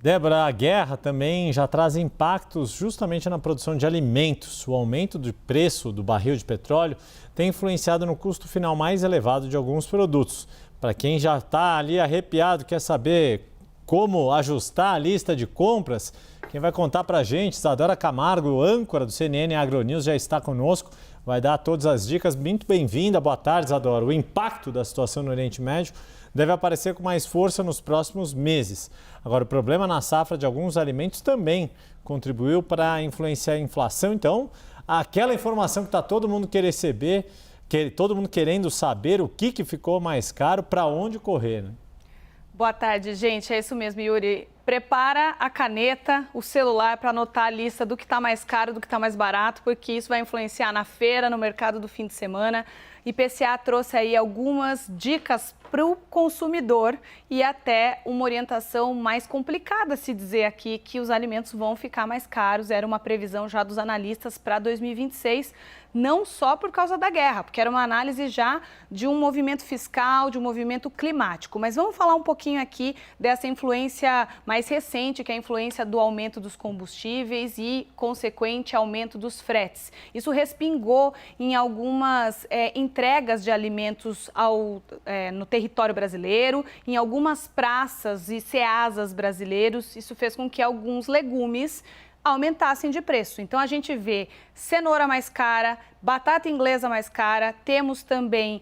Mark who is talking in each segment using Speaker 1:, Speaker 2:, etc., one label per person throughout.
Speaker 1: Débora, a guerra também já traz impactos justamente na produção de alimentos. O aumento de preço do barril de petróleo tem influenciado no custo final mais elevado de alguns produtos. Para quem já está ali arrepiado, quer saber como ajustar a lista de compras, quem vai contar para a gente, Isadora Camargo, âncora do CNN Agronews, já está conosco. Vai dar todas as dicas. Muito bem-vinda. Boa tarde, Isadora. O impacto da situação no Oriente Médio deve aparecer com mais força nos próximos meses. Agora, o problema na safra de alguns alimentos também contribuiu para influenciar a inflação. Então, aquela informação que está todo mundo querendo saber, todo mundo querendo saber o que ficou mais caro, para onde correr, né?
Speaker 2: Boa tarde, gente. É isso mesmo, Yuri. Prepara a caneta, o celular para anotar a lista do que está mais caro, do que está mais barato, porque isso vai influenciar na feira, no mercado do fim de semana. IPCA trouxe aí algumas dicas para o consumidor e até uma orientação mais complicada, se dizer aqui, que os alimentos vão ficar mais caros. Era uma previsão já dos analistas para 2026, não só por causa da guerra, porque era uma análise já de um movimento fiscal, de um movimento climático. Mas vamos falar um pouquinho aqui dessa influência mais recente, que é a influência do aumento dos combustíveis e consequente aumento dos fretes. Isso respingou em algumas entregas de alimentos no território brasileiro, em algumas praças e ceasas brasileiros. Isso fez com que alguns legumes aumentassem de preço. Então, a gente vê cenoura mais cara, batata inglesa mais cara, temos também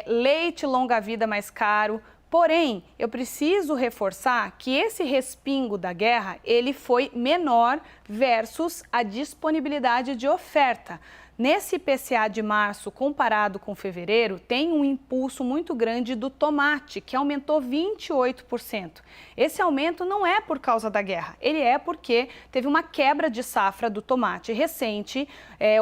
Speaker 2: leite longa-vida mais caro. Porém, eu preciso reforçar que esse respingo da guerra, ele foi menor versus a disponibilidade de oferta. Nesse IPCA de março, comparado com fevereiro, tem um impulso muito grande do tomate, que aumentou 28%. Esse aumento não é por causa da guerra, ele é porque teve uma quebra de safra do tomate recente,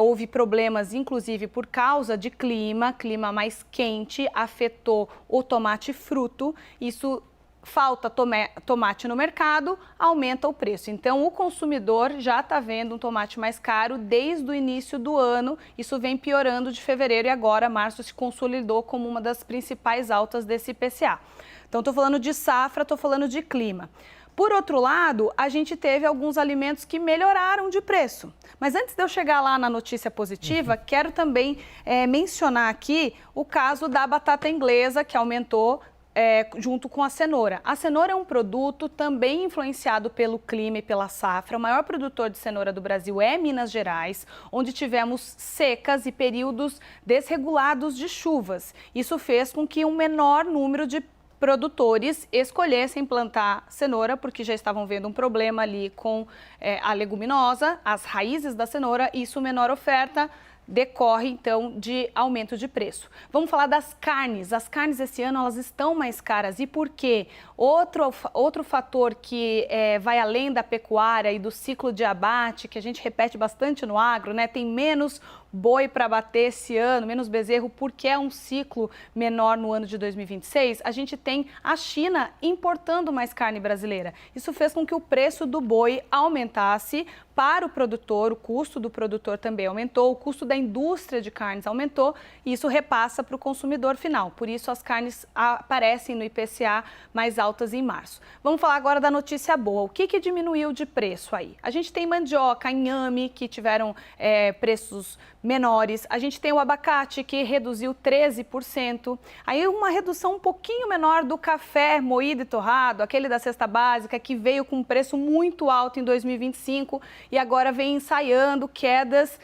Speaker 2: houve problemas, inclusive, por causa de clima mais quente, afetou o tomate fruto, isso falta tomate no mercado, aumenta o preço. Então, o consumidor já está vendo um tomate mais caro desde o início do ano. Isso vem piorando de fevereiro e agora março se consolidou como uma das principais altas desse IPCA. Então, estou falando de safra, estou falando de clima. Por outro lado, a gente teve alguns alimentos que melhoraram de preço. Mas antes de eu chegar lá na notícia positiva, quero também mencionar aqui o caso da batata inglesa, que aumentou junto com a cenoura. A cenoura é um produto também influenciado pelo clima e pela safra. O maior produtor de cenoura do Brasil é Minas Gerais, onde tivemos secas e períodos desregulados de chuvas. Isso fez com que um menor número de produtores escolhessem plantar cenoura, porque já estavam vendo um problema ali com a leguminosa, as raízes da cenoura, e isso menor oferta decorre, então, de aumento de preço. Vamos falar das carnes. As carnes esse ano elas estão mais caras. E por quê? Outro fator que vai além da pecuária e do ciclo de abate, que a gente repete bastante no agro, né? Tem menos boi para abater esse ano, menos bezerro, porque é um ciclo menor no ano de 2026. A gente tem a China importando mais carne brasileira. Isso fez com que o preço do boi aumentasse para o produtor, o custo do produtor também aumentou, o custo da indústria de carnes aumentou e isso repassa para o consumidor final. Por isso, as carnes aparecem no IPCA mais altas em março. Vamos falar agora da notícia boa. O que diminuiu de preço aí? A gente tem mandioca, inhame, que tiveram preços menores. A gente tem o abacate, que reduziu 13%. Aí uma redução um pouquinho menor do café moído e torrado, aquele da cesta básica, que veio com um preço muito alto em 2025 e agora vem ensaiando quedas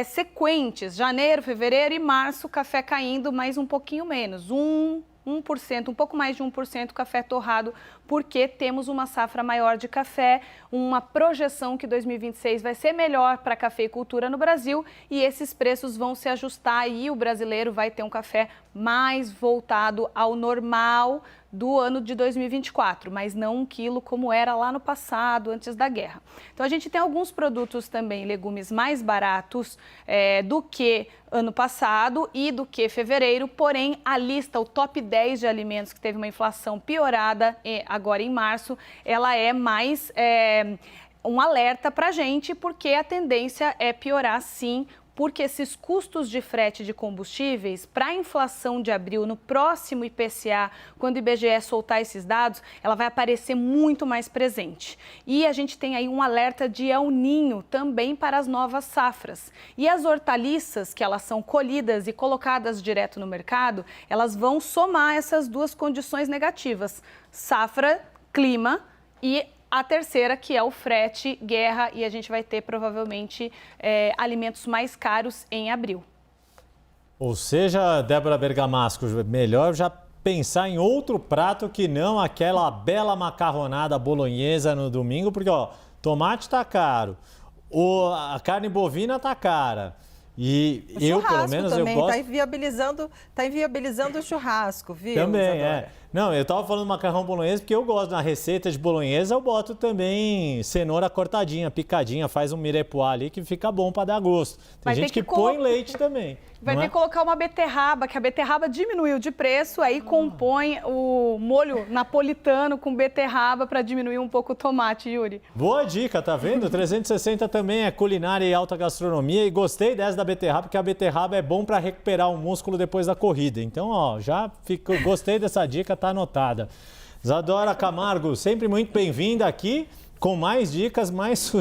Speaker 2: sequentes. Janeiro, fevereiro e março, café caindo, mas um pouquinho menos. 1%, um pouco mais de 1% café torrado, porque temos uma safra maior de café, uma projeção que 2026 vai ser melhor para a cafeicultura no Brasil e esses preços vão se ajustar e o brasileiro vai ter um café mais voltado ao normal do ano de 2024, mas não 1 quilo como era lá no passado, antes da guerra. Então, a gente tem alguns produtos também, legumes mais baratos do que ano passado e do que fevereiro, porém, a lista, o top 10 de alimentos que teve uma inflação piorada agora em março, ela é mais um alerta para a gente, porque a tendência é piorar sim porque esses custos de frete de combustíveis, para a inflação de abril, no próximo IPCA, quando o IBGE soltar esses dados, ela vai aparecer muito mais presente. E a gente tem aí um alerta de El Niño também para as novas safras. E as hortaliças, que elas são colhidas e colocadas direto no mercado, elas vão somar essas duas condições negativas: safra, clima e a terceira, que é o frete, guerra, e a gente vai ter provavelmente alimentos mais caros em abril.
Speaker 1: Ou seja, Débora Bergamasco, melhor já pensar em outro prato que não aquela bela macarronada bolonhesa no domingo, porque ó, tomate tá caro, a carne bovina tá cara. E eu, pelo menos,
Speaker 3: também,
Speaker 1: eu gosto...
Speaker 3: Tá inviabilizando o churrasco, viu?
Speaker 1: Também,
Speaker 3: Isadora?
Speaker 1: Não, eu tava falando macarrão bolonhesa porque eu gosto. Na receita de bolonhesa eu boto também cenoura cortadinha, picadinha, faz um mirepoix ali que fica bom para dar gosto. Tem gente que põe leite também.
Speaker 2: Vai ter que colocar uma beterraba, que a beterraba diminuiu de preço, aí compõe o molho napolitano com beterraba para diminuir um pouco o tomate, Yuri.
Speaker 1: Boa dica, tá vendo? 360 também é culinária e alta gastronomia, e gostei dessa da beterraba, porque a beterraba é bom para recuperar o músculo depois da corrida. Então, ó, gostei dessa dica, tá anotada. Isadora Camargo, sempre muito bem-vinda aqui, com mais dicas, mais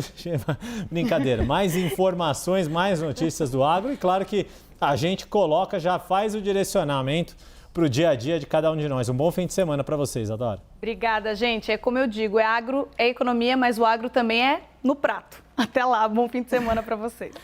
Speaker 1: brincadeira, mais informações, mais notícias do agro, e claro que a gente coloca, já faz o direcionamento para o dia a dia de cada um de nós. Um bom fim de semana para vocês, Isadora.
Speaker 2: Obrigada, gente. É como eu digo, é agro, é economia, mas o agro também é no prato. Até lá, bom fim de semana para vocês.